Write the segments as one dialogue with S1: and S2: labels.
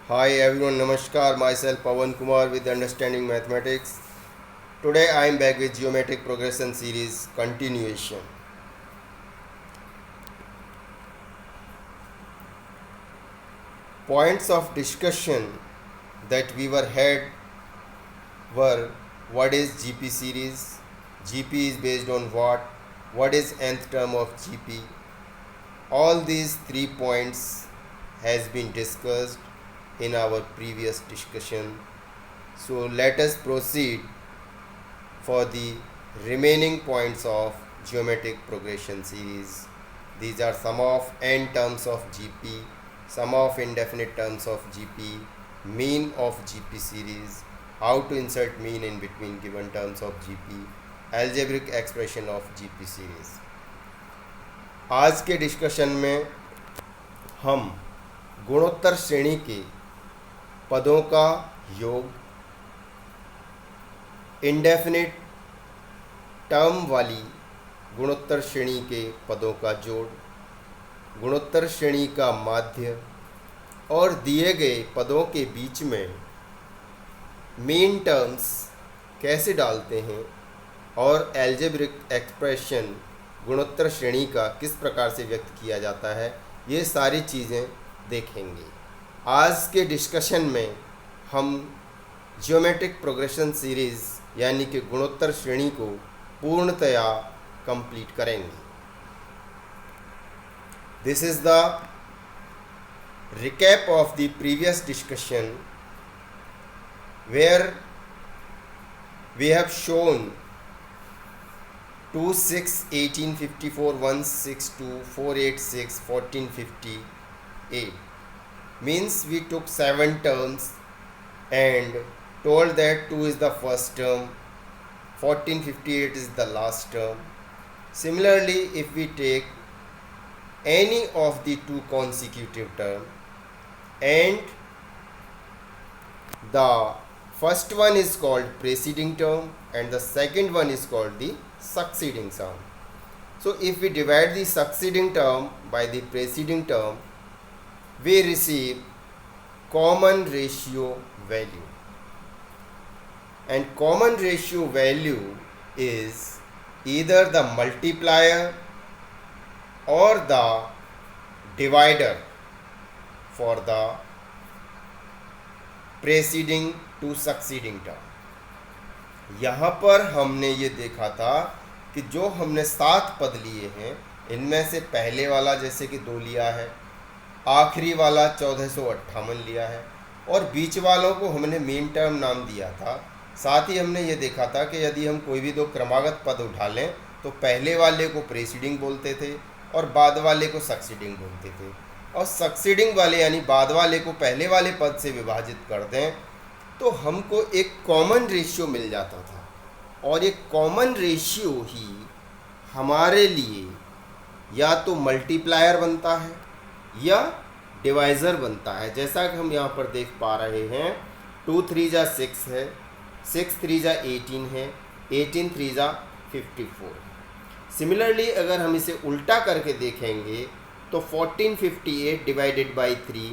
S1: Hi everyone, Namaskar. Myself Pawan Kumar with Understanding Mathematics. Today I am back with Geometric Progression Series continuation. Points of discussion that we were what is GP series, GP is based on what is nth term of GP. All these 3 points has been discussed in our previous discussion. So let us proceed for the remaining points of geometric progression series. These are sum of n terms of GP, sum of indefinite terms of GP, mean of GP series, how to insert mean in between given terms of GP, algebraic expression of GP series. आज के discussion में हम गुणोत्तर श्रेणी के पदों का योग, इंडेफिनिट टर्म वाली गुणोत्तर श्रेणी के पदों का जोड़, गुणोत्तर श्रेणी का माध्य और दिए गए पदों के बीच में मीन टर्म्स कैसे डालते हैं और अलजेब्रिक एक्सप्रेशन गुणोत्तर श्रेणी का किस प्रकार से व्यक्त किया जाता है, ये सारी चीज़ें देखेंगे। आज के डिस्कशन में हम जियोमेट्रिक प्रोग्रेशन सीरीज़ यानी कि गुणोत्तर श्रेणी को पूर्णतया कंप्लीट करेंगे। This is the recap of the previous discussion where we have shown 2, 6, 1854, 162, 486, 1458 means we took 7 terms and told that 2 is the first term, 1458 is the last term. Similarly, if we take any of the 2 consecutive terms and the first one is called preceding term and the second one is called the succeeding term. So if we divide the succeeding term by the preceding term, we receive common ratio value, and common ratio value is either the multiplier or the divider for the preceding to succeeding term. यहाँ पर हमने ये देखा था कि जो हमने 7 पद लिए हैं इनमें से पहले वाला जैसे कि 2 लिया है, आखिरी वाला 1458 लिया है और बीच वालों को हमने मीन टर्म नाम दिया था। साथ ही हमने ये देखा था कि यदि हम कोई भी 2 क्रमागत पद उठा लें तो पहले वाले को प्रेसीडिंग बोलते थे और बाद वाले को सक्सीडिंग बोलते थे, और सक्सीडिंग वाले यानी बाद वाले को पहले वाले पद से विभाजित कर दें तो हमको एक कॉमन रेशियो मिल जाता था, और ये कॉमन रेशियो ही हमारे लिए या तो मल्टीप्लायर बनता है या डिवाइज़र बनता है। जैसा कि हम यहाँ पर देख पा रहे हैं 2 3 जा 6 है, 6 3 जा 18 है, 18 3 जा 54। सिमिलरली अगर हम इसे उल्टा करके देखेंगे तो 1458 divided by 3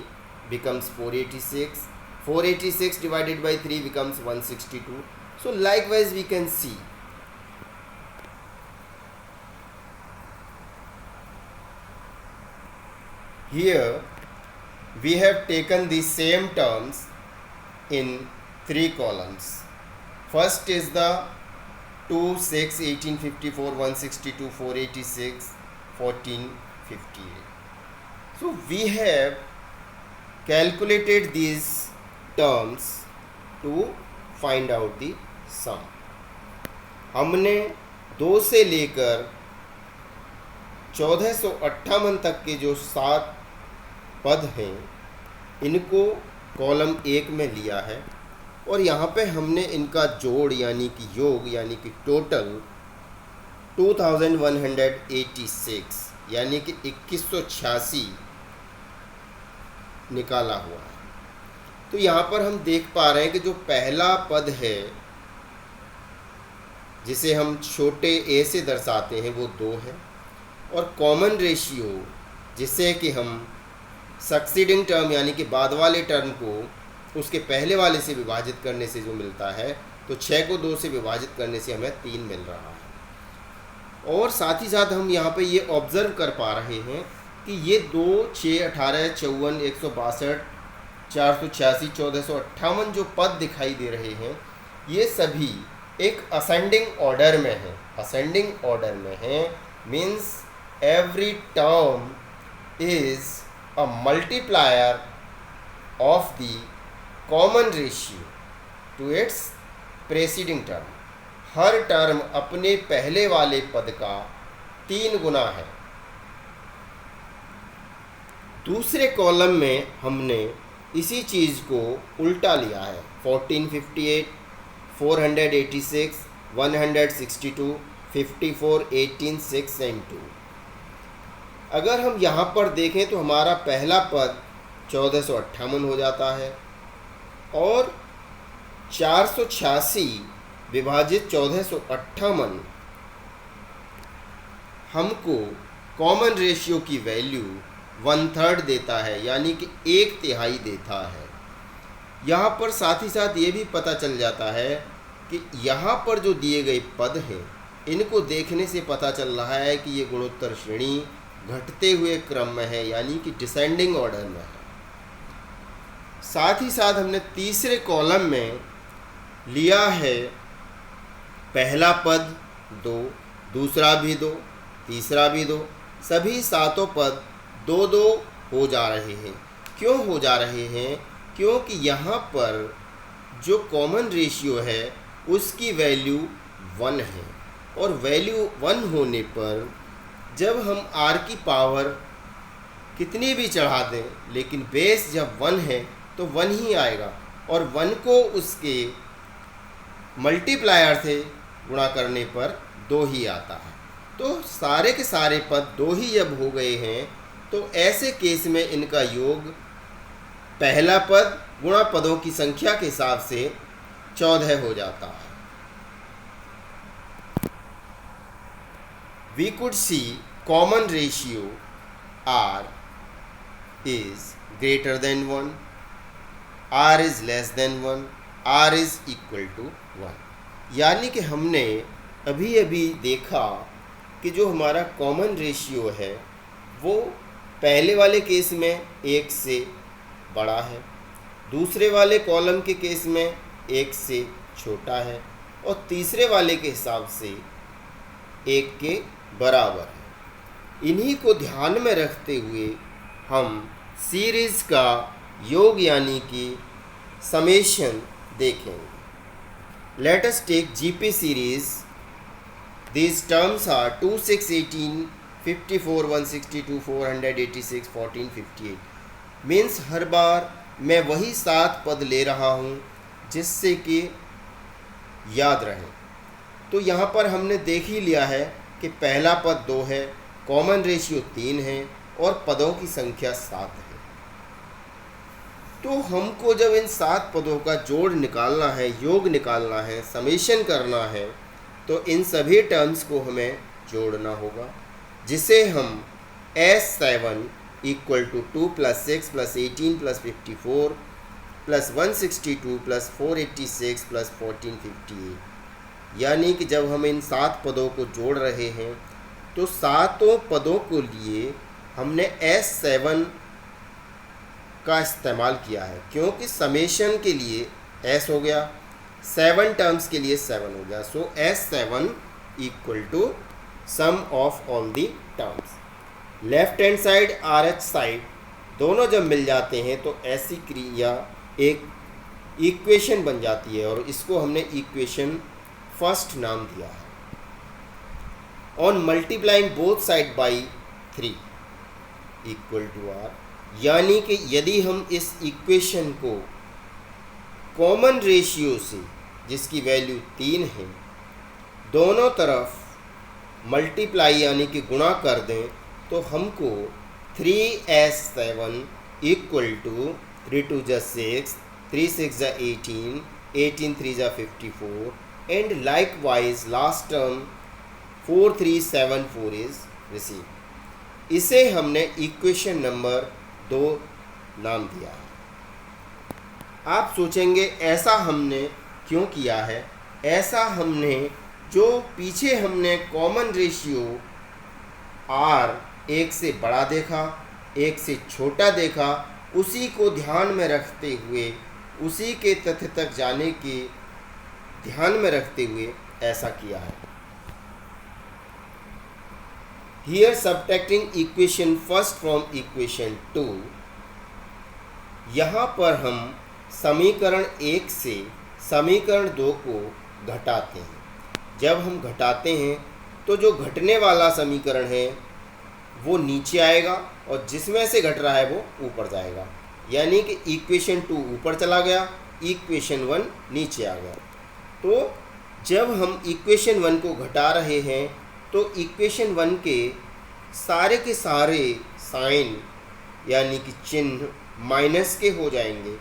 S1: becomes 486, 486 divided by 3 becomes 162. So likewise we can see here we have taken the same terms in 3 columns. First is the 2, 6, 1854, 162, 486, 1458. So we have calculated these terms to find out the sum. हमने 2 से लेकर 1458 तक के जो 7 पद हैं इनको column 1 में लिया है और यहाँ पे हमने इनका जोड़ यानी कि योग यानी कि टोटल 2186 यानी कि 2186 निकाला हुआ है। तो यहाँ पर हम देख पा रहे हैं कि जो पहला पद है जिसे हम छोटे a से दर्शाते हैं वो 2 है, और कॉमन रेशियो जिसे कि हम सक्सीडिंग टर्म यानी कि बाद वाले टर्म को उसके पहले वाले से विभाजित करने से जो मिलता है, तो 6 को 2 से विभाजित करने से हमें 3 मिल रहा है। और साथ ही साथ हम यहाँ पे ये ऑब्ज़र्व कर पा रहे हैं कि ये 2, 6, 18, 54, 162, 486, 1458 जो पद दिखाई दे रहे हैं, ये सभी एक असेंडिंग ऑर्डर में है। असेंडिंग ऑर्डर में है means every term is a multiplier of the common ratio to its preceding term. हर टर्म अपने पहले वाले पद का 3 गुना है। दूसरे कॉलम में हमने इसी चीज़ को उल्टा लिया है। 1458, 486, 162, 54, 18, 6 and 2। अगर हम यहाँ पर देखें तो हमारा पहला पद 1458 हो जाता है और 486 विभाजित 1458 हमको कॉमन रेशियो की वैल्यू 1/3 देता है, यानी कि 1/3 देता है। यहाँ पर साथ ही साथ ये भी पता चल जाता है कि यहाँ पर जो दिए गए पद हैं, इनको देखने से पता चल रहा है कि ये गुणोत्तर श्रेणी घटते हुए क्रम में है, यानी कि डिसेंडिंग ऑर्डर में है। साथ ही साथ हमने तीसरे कॉलम में लिया है पहला पद 2, दूसरा भी 2, तीसरा भी 2, सभी सातों पद 2-2 हो जा रहे हैं। क्यों हो जा रहे हैं? क्योंकि यहाँ पर जो कॉमन रेशियो है उसकी वैल्यू 1 है, और वैल्यू 1 होने पर जब हम r की पावर कितनी भी चढ़ा दें, लेकिन बेस जब 1 है तो 1 ही आएगा, और 1 को उसके मल्टीप्लायर से गुणा करने पर 2 ही आता है। तो सारे के सारे पद 2 ही जब हो गए हैं तो ऐसे केस में इनका योग पहला पद गुणा पदों की संख्या के हिसाब से 14 हो जाता है। We could see common ratio R is greater than 1, R is less than 1, R is equal to 1। यानी कि हमने अभी अभी देखा कि जो हमारा कॉमन रेशियो है वो पहले वाले केस में 1 से बड़ा है, दूसरे वाले कॉलम के केस में 1 से छोटा है, और तीसरे वाले के हिसाब से 1 के बराबर है। इन्हीं को ध्यान में रखते हुए हम सीरीज़ का योग यानी कि समेशन देखेंगे। Let us take GP series. These terms are 2, 6, 18, 54, 162, 486, 14, 58। Means हर बार मैं वही 7 पद ले रहा हूँ जिससे कि याद रहे। तो यहाँ पर हमने देख ही लिया है कि पहला पद 2 है, कॉमन रेशियो 3 है और पदों की संख्या 7 है। तो हमको जब इन 7 पदों का जोड़ निकालना है, योग निकालना है, समेशन करना है, तो इन सभी टर्म्स को हमें जोड़ना होगा, जिसे हम S7 = 2 + 6 + 18 + 54 + 162 + 486 + 1458। यानी कि जब हम इन 7 पदों को जोड़ रहे हैं तो सातों पदों को लिए हमने S7 का इस्तेमाल किया है, क्योंकि समेशन के लिए S हो गया, 7 टर्म्स के लिए 7 हो गया। So S7 = sum of all the terms. Left hand side RH side दोनों जब मिल जाते हैं तो ऐसी क्रिया एक इक्वेशन बन जाती है, और इसको हमने इक्वेशन फर्स्ट नाम दिया है। On multiplying both side by 3 = R। यानी कि यदि हम इस इक्वेशन को कॉमन रेशियो से, जिसकी वैल्यू 3 है, दोनों तरफ मल्टीप्लाई यानी कि गुणा कर दें तो हमको 3S7 = 3 2 = 6, 3 6 = 18, 18 3 = 54, and likewise last term 4374 is received। इसे हमने इक्वेशन नंबर 2 नाम दिया है। आप सोचेंगे ऐसा हमने क्यों किया है? ऐसा हमने जो पीछे हमने कॉमन रेशियो r 1 से बड़ा देखा, 1 से छोटा देखा, उसी को ध्यान में रखते हुए, उसी के तथ्य तक जाने के ध्यान में रखते हुए ऐसा किया है। Here subtracting equation first from equation 2, यहाँ पर हम समीकरण 1 से समीकरण 2 को घटाते हैं। जब हम घटाते हैं तो जो घटने वाला समीकरण है वो नीचे आएगा और जिसमें से घट रहा है वो ऊपर जाएगा, यानी कि इक्वेशन 2 ऊपर चला गया, इक्वेशन 1 नीचे आ गया। तो जब हम इक्वेशन 1 को घटा रहे हैं तो इक्वेशन 1 के सारे साइन यानी कि चिन्ह माइनस के हो जाएंगे।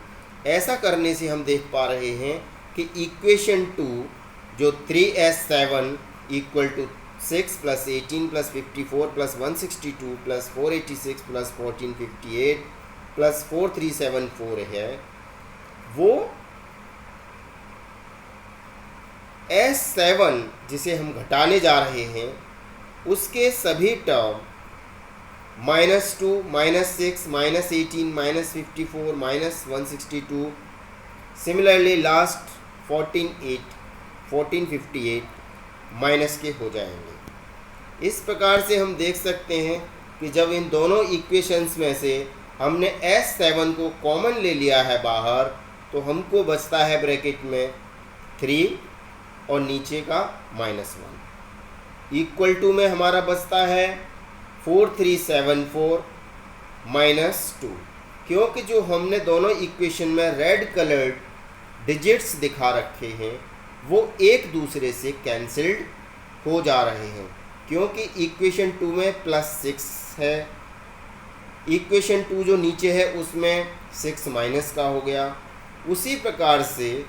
S1: ऐसा करने से हम देख पा रहे हैं कि इक्वेशन 2 जो 3s7 इक्वल टू 6 + 18 + 54 + 162 + 486 + 1458 + 4374 है, वो s7 जिसे हम घटाने जा रहे हैं उसके सभी टर्म -2, -6, -18, -54, -162, सिमिलरली लास्ट 1458 माइनस के हो जाएंगे। इस प्रकार से हम देख सकते हैं कि जब इन दोनों इक्वेशंस में से हमने s7 को कॉमन ले लिया है बाहर, तो हमको बचता है ब्रैकेट में 3 और नीचे का -1 इक्वल टू में हमारा बचता है 4374 -2, क्योंकि जो हमने दोनों इक्वेशन में रेड कलर्ड डिजिट्स दिखा रखे हैं वो एक दूसरे से कैंसिल्ड हो जा रहे हैं, क्योंकि इक्वेशन 2 में +6 है, इक्वेशन 2 जो नीचे है उसमें 6 माइनस का हो गया। उसी प्रकार से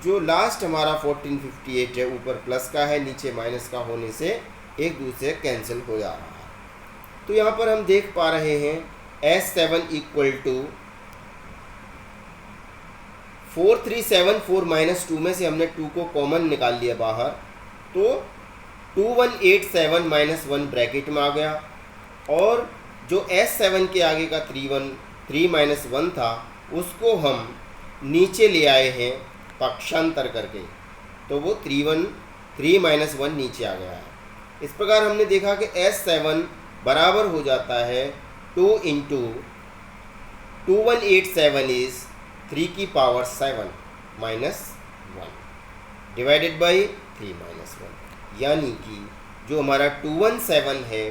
S1: जो लास्ट हमारा 1458 है ऊपर प्लस का है नीचे माइनस का होने से एक दूसरे कैंसिल हो जा रहा है। तो यहाँ पर हम देख पा रहे हैं s7 इक्वल टू 4374 -2 में से हमने 2 को कॉमन निकाल लिया बाहर, तो 2187 -1 ब्रैकेट में आ गया, और जो s7 के आगे का 3 -1 था उसको हम नीचे ले आए हैं पक्षांतर करके, तो वो 3 -1 नीचे आ गया है। इस प्रकार हमने देखा कि s7 बराबर हो जाता है 2 × 2187 इज़ 3 की पावर 7 -1 डिवाइडेड बाई 3 -1, यानी कि जो हमारा 217 है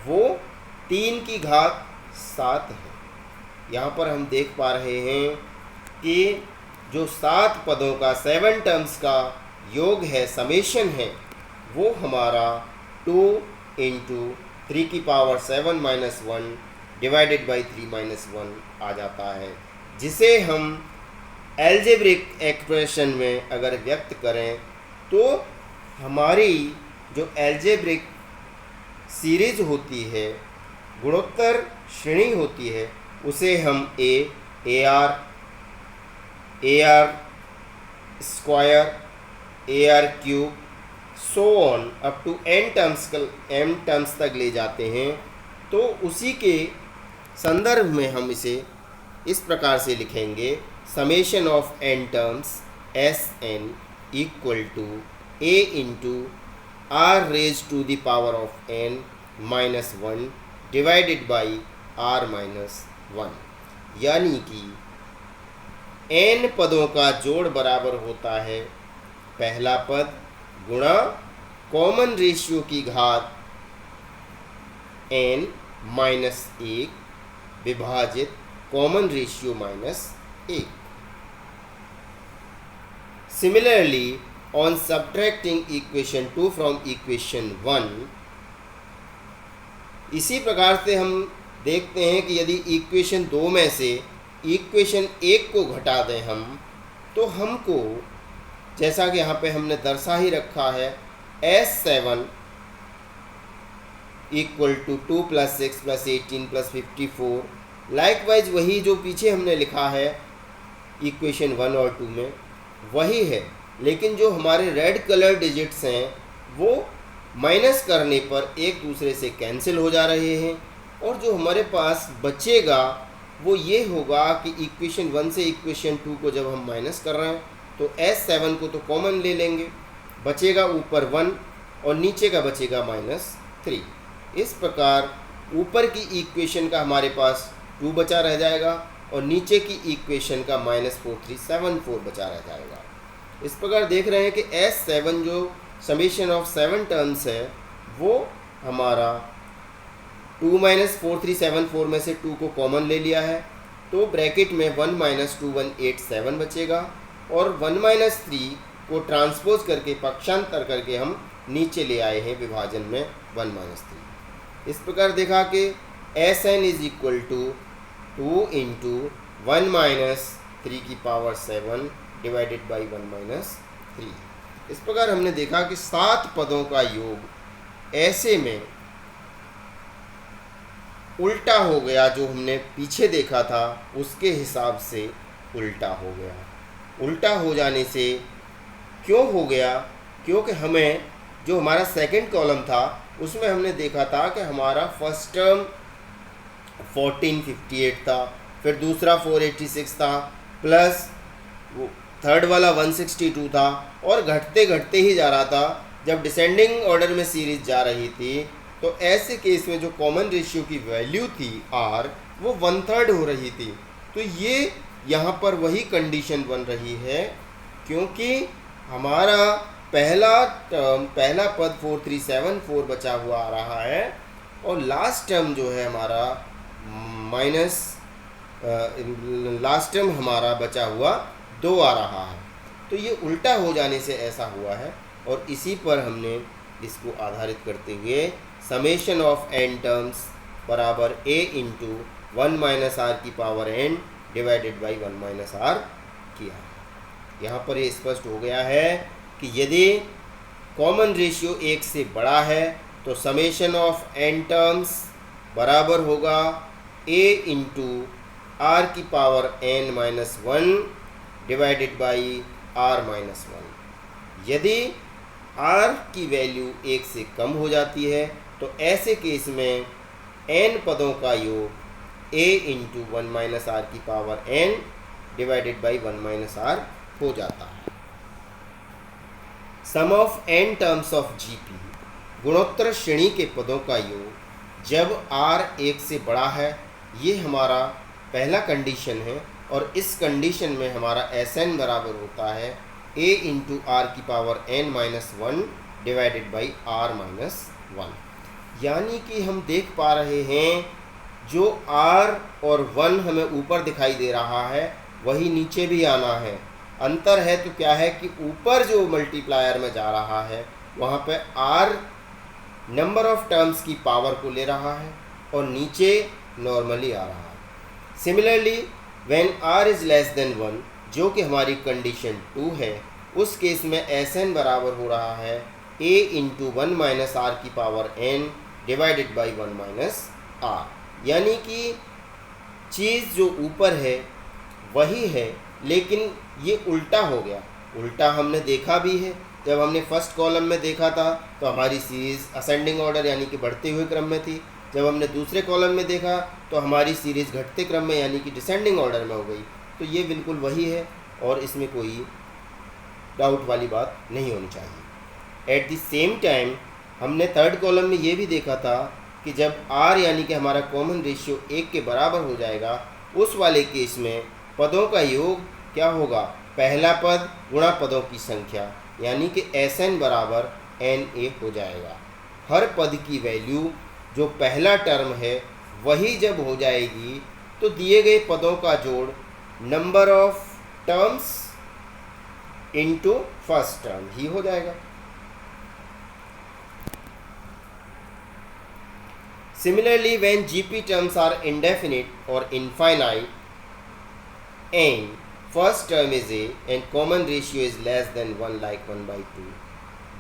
S1: वो 3 की घात 7 है। यहाँ पर हम देख पा रहे हैं कि जो 7 पदों का 7 टर्म्स का योग है, समेशन है, वो हमारा 2 × 3 की पावर 7 -1 डिवाइडेड बाई 3 -1 आ जाता है, जिसे हम एल्जेब्रिक एक्सप्रेशन में अगर व्यक्त करें तो हमारी जो एल्जेब्रिक सीरीज होती है, गुणोत्तर श्रेणी होती है, उसे हम AR square, AR cube, so on up to m terms तक ले जाते हैं। तो उसी के संदर्भ में हम इसे इस प्रकार से लिखेंगे, summation of n terms Sn equal to A × r⁻⁴ n -1 divided by r-1, यानी कि n पदों का जोड़ बराबर होता है पहला पद गुणा कॉमन रेशियो की घात n -1 विभाजित common ratio -1। Similarly, on subtracting equation 2 from equation 1, इसी प्रकार से हम देखते हैं कि यदि इक्वेशन 2 में से इक्वेशन 1 को घटा दें हम, तो हमको जैसा कि यहाँ पे हमने दर्शा ही रखा है s7 इक्वल टू 2 + 6 + 18 + 54 लाइकवाइज वही जो पीछे हमने लिखा है इक्वेशन 1 और 2 में वही है, लेकिन जो हमारे रेड कलर डिजिट्स हैं वो माइनस करने पर एक दूसरे से कैंसिल हो जा रहे हैं, और जो हमारे पास बचेगा वो ये होगा कि इक्वेशन 1 से इक्वेशन 2 को जब हम माइनस कर रहे हैं तो S7 को तो कॉमन ले लेंगे, बचेगा ऊपर 1 और नीचे का बचेगा -3। इस प्रकार ऊपर की इक्वेशन का हमारे पास 2 बचा रह जाएगा और नीचे की इक्वेशन का -4374 बचा रह जाएगा। इस प्रकार देख रहे हैं कि S7 जो समेशन ऑफ 7 टर्म्स है वो हमारा 2 - 4374 में से 2 को कॉमन ले लिया है, तो ब्रैकेट में 1 - 2187 बचेगा, और 1 - 3 को ट्रांसपोज करके पक्षांतर करके हम नीचे ले आए हैं विभाजन में 1 - 3। इस प्रकार देखा कि Sn is equal to 2 into 1 - 3 की पावर 7 डिवाइडेड बाई 1 - 3। इस प्रकार हमने देखा कि 7 पदों का योग ऐसे में उल्टा हो गया, जो हमने पीछे देखा था उसके हिसाब से उल्टा हो गया। उल्टा हो जाने से क्यों हो गया? क्योंकि हमें जो हमारा सेकंड कॉलम था उसमें हमने देखा था कि हमारा फर्स्ट टर्म 1458 था, फिर दूसरा 486 था, प्लस वो थर्ड वाला 162 था, और घटते घटते ही जा रहा था। जब डिसेंडिंग ऑर्डर में सीरीज जा रही थी तो ऐसे केस में जो कॉमन रेशियो की वैल्यू थी R वो 1/3 हो रही थी। तो ये यहाँ पर वही कंडीशन बन रही है, क्योंकि हमारा पहला पद 4374 बचा हुआ आ रहा है, और लास्ट टर्म जो है हमारा लास्ट टर्म हमारा बचा हुआ 2 आ रहा है। तो ये उल्टा हो जाने से ऐसा हुआ है, और इसी पर हमने इसको आधारित करते हुए समेशन ऑफ n टर्म्स बराबर a इंटू 1 - r की power n divided by 1 - r किया। यहाँ पर ये स्पष्ट हो गया है कि यदि कॉमन रेशियो 1 से बड़ा है तो समेशन ऑफ n टर्म्स बराबर होगा a इंटू r की power n - 1 divided by r - 1। यदि r की वैल्यू 1 से कम हो जाती है तो ऐसे केस में n पदों का योग a इंटू 1 - r की power n divided by 1 - r हो जाता है। Sum of n terms of GP गुणोत्तर श्रेणी के पदों का योग जब r 1 से बड़ा है, ये हमारा पहला कंडीशन है, और इस कंडीशन में हमारा Sn बराबर होता है a इंटू r की power n - 1 divided by r - 1। यानी कि हम देख पा रहे हैं जो r और 1 हमें ऊपर दिखाई दे रहा है वही नीचे भी आना है। अंतर है तो क्या है कि ऊपर जो मल्टीप्लायर में जा रहा है वहाँ पे r नंबर ऑफ टर्म्स की पावर को ले रहा है और नीचे नॉर्मली आ रहा है। Similarly when r is less than 1, जो कि हमारी कंडीशन 2 है, उस केस में Sn बराबर हो रहा है a इंटू 1 - r की power n divided by 1 - r। यानी कि चीज़ जो ऊपर है वही है, लेकिन ये उल्टा हो गया। उल्टा हमने देखा भी है, जब हमने फर्स्ट कॉलम में देखा था तो हमारी सीरीज़ असेंडिंग ऑर्डर यानी कि बढ़ते हुए क्रम में थी। जब हमने दूसरे कॉलम में देखा तो हमारी सीरीज़ घटते क्रम में यानी कि डिसेंडिंग ऑर्डर में हो गई। तो ये बिल्कुल वही है और इसमें कोई डाउट वाली बात नहीं होनी चाहिए। एट द सेम टाइम हमने थर्ड कॉलम में ये भी देखा था कि जब r यानी कि हमारा कॉमन रेशियो 1 के बराबर हो जाएगा, उस वाले केस में पदों का योग क्या होगा? पहला पद गुणा पदों की संख्या, यानी कि Sn बराबर Na हो जाएगा। हर पद की वैल्यू जो पहला टर्म है वही जब हो जाएगी तो दिए गए पदों का जोड़ number of terms into first term ही हो जाएगा। Similarly, when GP terms are indefinite or infinite and first term is a and common ratio is less than 1 like 1/2,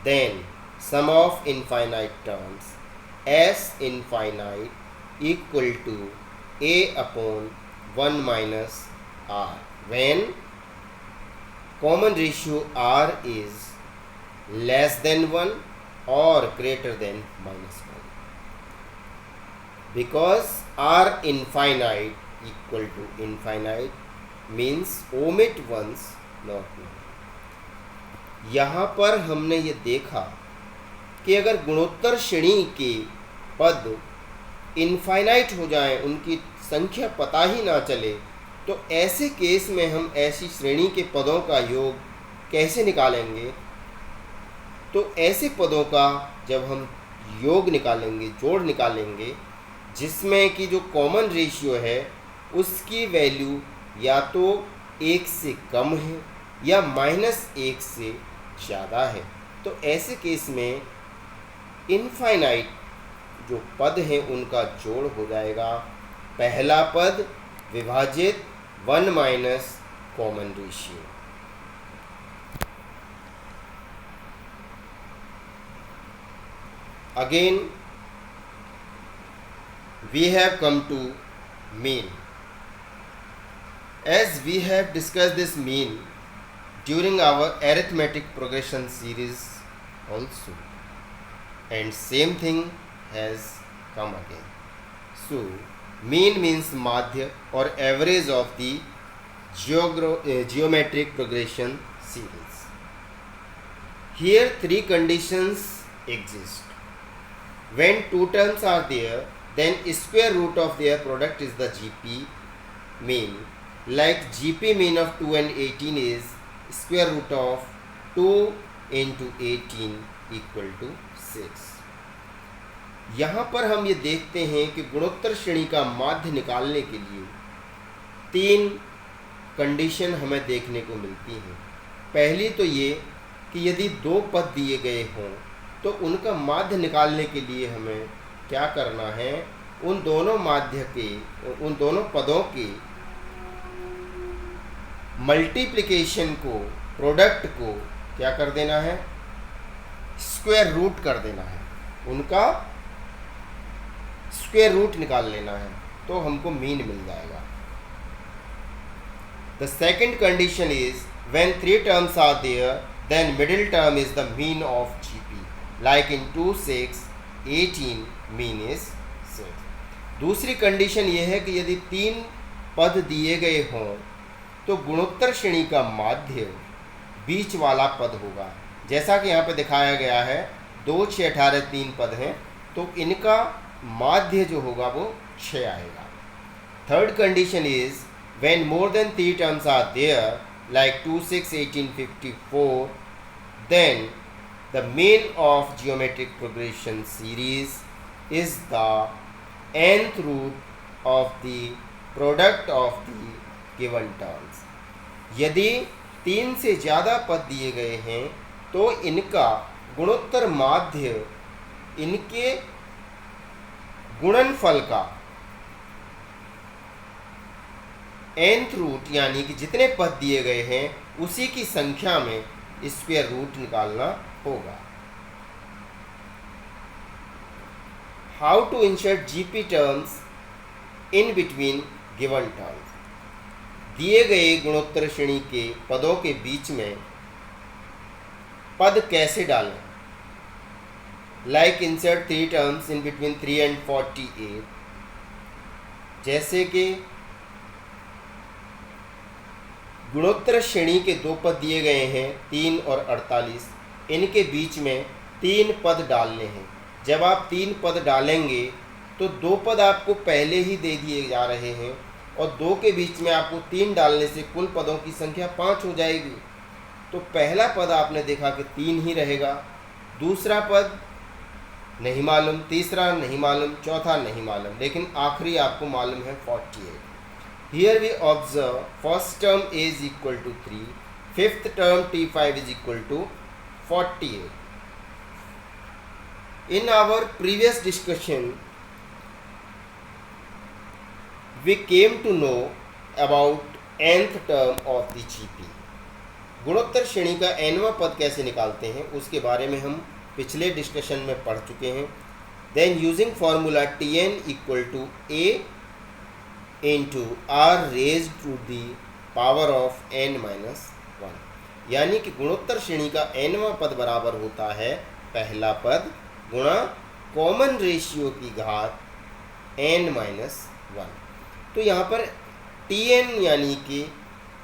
S1: then sum of infinite terms S infinite equal to a upon 1 minus r when common ratio r is less than 1 or greater than minus 1. Because r infinite equal to infinite means omit ones not none. यहाँ पर हमने ये देखा कि अगर गुणोत्तर श्रेणी के पद इनफाइनाइट हो जाएं, उनकी संख्या पता ही ना चले, तो ऐसे केस में हम ऐसी श्रेणी के पदों का योग कैसे निकालेंगे? तो ऐसे पदों का जब हम योग निकालेंगे, जोड़ निकालेंगे, जिसमें कि जो कॉमन रेशियो है उसकी वैल्यू या तो 1 से कम है या -1 से ज़्यादा है, तो ऐसे केस में इनफाइनाइट जो पद हैं उनका जोड़ हो जाएगा पहला पद विभाजित 1 minus common ratio. Again we have come to mean. As we have discussed this mean during our arithmetic progression series also, and same thing has come again. So mean means madhya or average of the geometric progression series. Here 3 conditions exist. When 2 terms are there, then square root of their product is the GP mean. Like GP mean of 2 and 18 is square root of 2 into 18 equal to 6. यहाँ पर हम ये देखते हैं कि गुणोत्तर श्रेणी का माध्य निकालने के लिए 3 कंडीशन हमें देखने को मिलती हैं। पहली तो ये कि यदि 2 पद दिए गए हों तो उनका माध्य निकालने के लिए हमें क्या करना है? उन दोनों पदों के मल्टीप्लिकेशन को, प्रोडक्ट को क्या कर देना है? स्क्वायर रूट कर देना है, उनका स्क्वायर रूट निकाल लेना है, तो हमको मीन मिल जाएगा। The second condition is when 3 terms are there then middle term is the mean of GP. Like in 2, 6, 18 mean is 6. दूसरी कंडीशन ये है कि यदि 3 पद दिए गए हों तो गुणोत्तर श्रेणी का माध्य बीच वाला पद होगा। जैसा कि यहाँ पे दिखाया गया है 2, 6, 18 3 पद हैं, तो इनका माध्य जो होगा वो 6 आएगा। Third condition is when more than 3 terms are there like 2, 6, 18, 54 then the mean of geometric progression series is the nth root of the product of the given terms. यदि 3 से ज़्यादा पद दिए गए हैं तो इनका गुणोत्तर माध्य इनके गुणनफल का nth रूट यानी कि जितने पद दिए गए हैं उसी की संख्या में स्क्वायर रूट निकालना होगा। How to insert GP terms in between given terms. दिए गए गुणोत्तर श्रेणी के पदों के बीच में पद कैसे डालें? Like insert 3 terms in between 3 and 48। जैसे कि गुणोत्तर श्रेणी के 2 पद दिए गए हैं 3 और 48, इनके बीच में 3 पद डालने हैं। जब आप 3 पद डालेंगे तो 2 पद आपको पहले ही दे दिए जा रहे हैं और 2 के बीच में आपको 3 डालने से कुल पदों की संख्या 5 हो जाएगी। तो पहला पद आपने देखा कि 3 ही रहेगा, दूसरा पद नहीं मालूम, तीसरा नहीं मालूम, चौथा नहीं मालूम, लेकिन आखिरी आपको मालूम है 48। Here we observe first term a is equal to 3, fifth term t5 is equal to 48. In our previous discussion, we came to know about nth term of the GP. गुणोत्तर श्रेणी का nवां पद कैसे निकालते हैं उसके बारे में हम पिछले डिस्कशन में पढ़ चुके हैं। Then using formula Tn equal to a into r raise to the power of n-1, यानी कि गुणोत्तर श्रेणी का nवां पद बराबर होता है पहला पद गुणा कॉमन रेशियो की घात n-1। तो यहाँ पर Tn यानी कि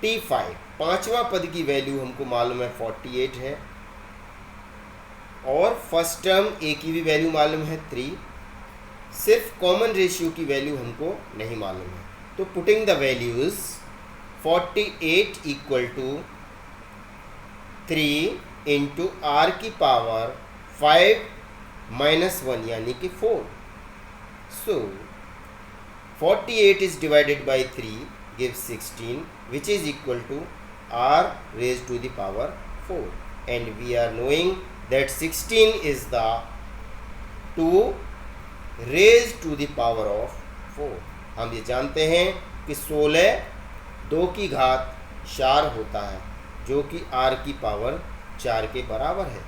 S1: T5 पांचवा पद की वैल्यू हमको मालूम है 48 है, और फर्स्ट टर्म ए की भी वैल्यू मालूम है 3, सिर्फ कॉमन रेशियो की वैल्यू हमको नहीं मालूम है। तो putting the values 48 equal to 3 into r की पावर 5-1 यानी कि 4। सो 48 is divided by 3 gives 16, which is equal to r raised to the power 4, and we are knowing that 16 is the 2 raised to the power of 4। हम ये जानते हैं कि 16 2 की घात 4 होता है, जो कि r की पावर 4 के बराबर है।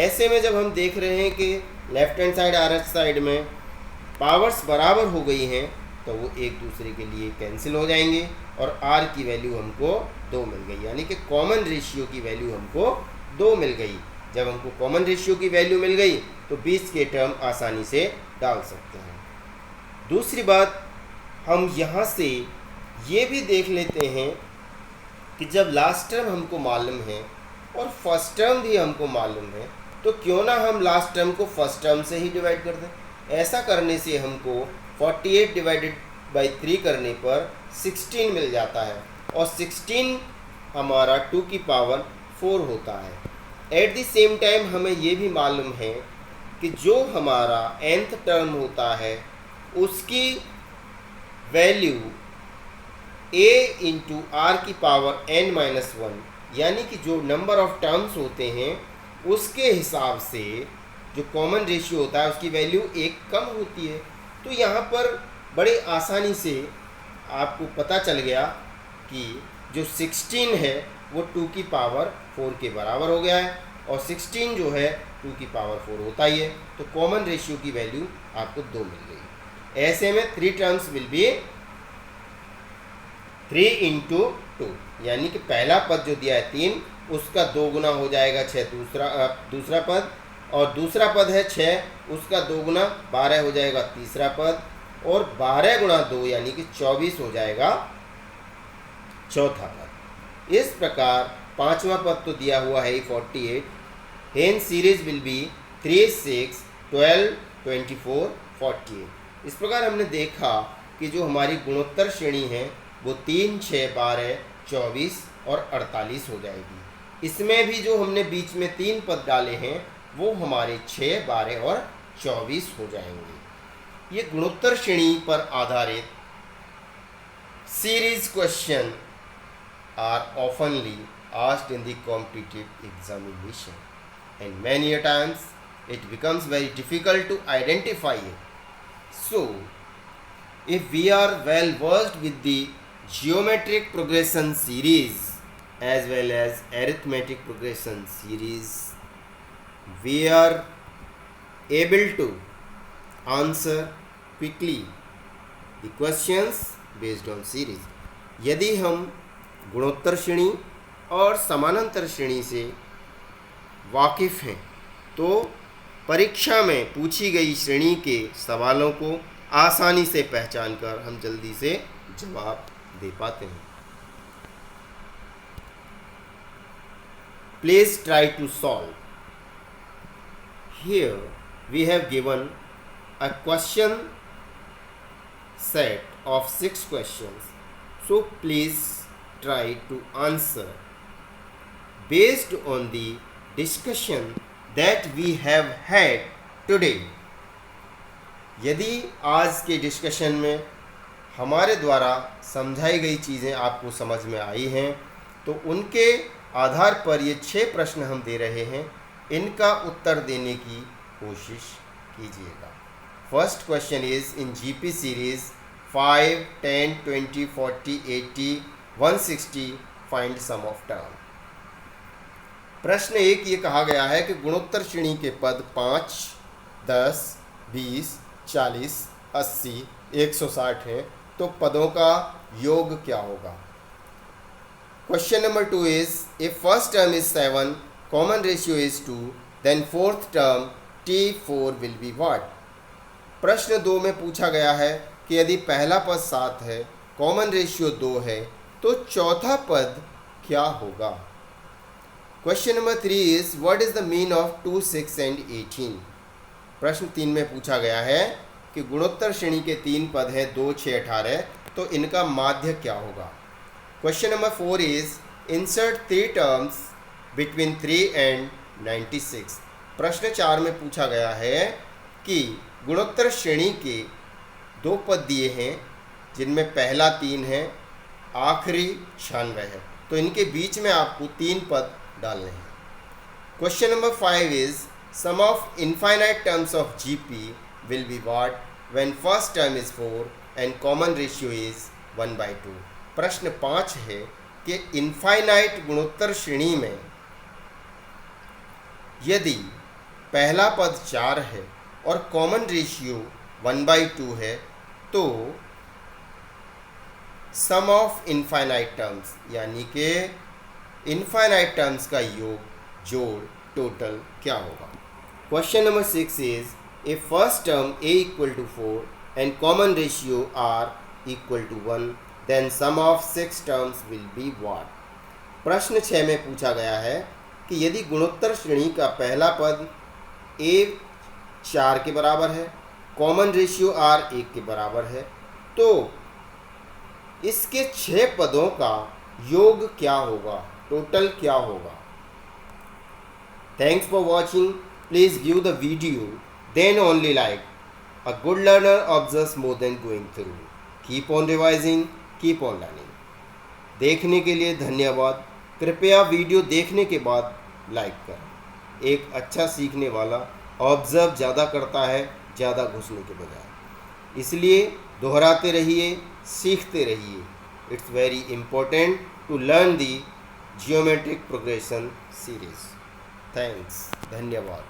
S1: ऐसे में जब हम देख रहे हैं कि left hand side r side में पावर्स बराबर हो गई हैं, तो वो एक दूसरे के लिए कैंसिल हो जाएंगे और r की वैल्यू हमको 2 मिल गई, यानी कि कॉमन रेशियो की वैल्यू हमको 2 मिल गई। जब हमको कॉमन रेशियो की वैल्यू मिल गई तो बीच के टर्म आसानी से डाल सकते हैं। दूसरी बात, हम यहाँ से ये भी देख लेते हैं कि जब लास्ट टर्म हमको मालूम है और फर्स्ट टर्म भी हमको मालूम है, तो क्यों ना हम लास्ट टर्म को फर्स्ट टर्म से ही डिवाइड कर दें। ऐसा करने से हमको 48 डिवाइडेड बाई 3 करने पर 16 मिल जाता है, और 16 हमारा 2 की पावर 4 होता है। एट द सेम टाइम हमें ये भी मालूम है कि जो हमारा nth टर्म होता है उसकी वैल्यू a इंटू आर की पावर n-1, यानी कि जो नंबर ऑफ टर्म्स होते हैं उसके हिसाब से जो कॉमन रेशियो होता है उसकी वैल्यू 1 कम होती है। तो यहाँ पर बड़े आसानी से आपको पता चल गया कि जो 16 है वो 2 की पावर 4 के बराबर हो गया है, और 16 जो है 2 की पावर 4 होता ही है, तो कॉमन रेशियो की वैल्यू आपको 2 मिल गई। ऐसे में 3 टर्म्स विल बी 3 इंटू 2, यानी कि पहला पद जो दिया है 3, उसका 2 गुना हो जाएगा 6 दूसरा पद, और दूसरा पद है 6, उसका 2 गुना 12 हो जाएगा तीसरा पद, और 12 गुना 2 यानी कि 24 हो जाएगा चौथा पद। इस प्रकार पांचवा पद तो दिया हुआ है 48, हेन सीरीज विल बी 3, 6, 12, 24, 48। इस प्रकार हमने देखा कि जो हमारी गुणोत्तर श्रेणी है वो 3, 6, 12, 24 और 48 हो जाएगी। इसमें भी जो हमने बीच में 3 पद डाले हैं वो हमारे 6, 12 और 24 हो जाएंगे। ये गुणोत्तर श्रेणी पर आधारित series question are oftenly asked in the competitive examination, and many a times it becomes very difficult to identify it. So if we are well versed with the geometric progression series as well as arithmetic progression series, we are able to answer quickly the questions based on series. यदि हम गुणोत्तर श्रेणी और समानांतर श्रेणी से वाकिफ़ हैं तो परीक्षा में पूछी गई श्रेणी के सवालों को आसानी से पहचान कर हम जल्दी से जवाब दे पाते हैं। Please try to solve. Here we have given a question set of 6 questions. So please try to answer based on the discussion that we have had today. यदि आज के डिस्कशन में हमारे द्वारा समझाई गई चीज़ें आपको समझ में आई हैं तो उनके आधार पर ये 6 प्रश्न हम दे रहे हैं, इनका उत्तर देने की कोशिश कीजिएगा। First question is in GP series 5, 10, 20, 40, 80, 160 find sum of term. प्रश्न 1 ये कहा गया है कि गुणोत्तर श्रेणी के पद 5, 10, 20, 40, 80, 160 हैं, तो पदों का योग क्या होगा। Question number 2 is if first term is 7, common ratio is 2, then fourth term T4 will be what. प्रश्न 2 में पूछा गया है कि यदि पहला पद 7 है, कॉमन रेशियो 2 है, तो चौथा पद क्या होगा। Question number 3 is what is the mean of 2, 6 and 18। प्रश्न 3 में पूछा गया है कि गुणोत्तर श्रेणी के 3 पद हैं 2, 6, 18, तो इनका माध्य क्या होगा। Question number 4 is insert 3 terms between 3 and 96। प्रश्न 4 में पूछा गया है कि गुणोत्तर श्रेणी के 2 पद दिए हैं जिनमें पहला 3 है, आखिरी 96 है, तो इनके बीच में आपको 3 पद डालने हैं। Question number 5 is sum of infinite terms of GP will be what when first term is 4 and common ratio is 1/2। प्रश्न 5 है कि इनफाइनाइट गुणोत्तर श्रेणी में यदि पहला पद 4 है और कॉमन रेशियो 1/2 है तो सम ऑफ इनफाइनाइट टर्म्स यानी कि इनफाइनाइट टर्म्स का योग जोड़ टोटल क्या होगा। Question number 6 is if first term a equal to 4 and common ratio r equal to 1 then sum of 6 terms will be what. प्रश्न 6 में पूछा गया है कि यदि गुणोत्तर श्रेणी का पहला पद a 4 के बराबर है, कॉमन रेशियो r 1 के बराबर है, तो इसके 6 पदों का योग क्या होगा, टोटल क्या होगा। Thanks for watching. Please give the video then only like. A good learner observes more than going through. Keep on revising, keep on learning. देखने के लिए धन्यवाद। कृपया वीडियो देखने के बाद लाइक करें। एक अच्छा सीखने वाला ऑब्जर्व ज़्यादा करता है ज़्यादा घुसने के बजाय, इसलिए दोहराते रहिए, सीखते रहिए। It's very important to learn the geometric progression series. Thanks, धन्यवाद।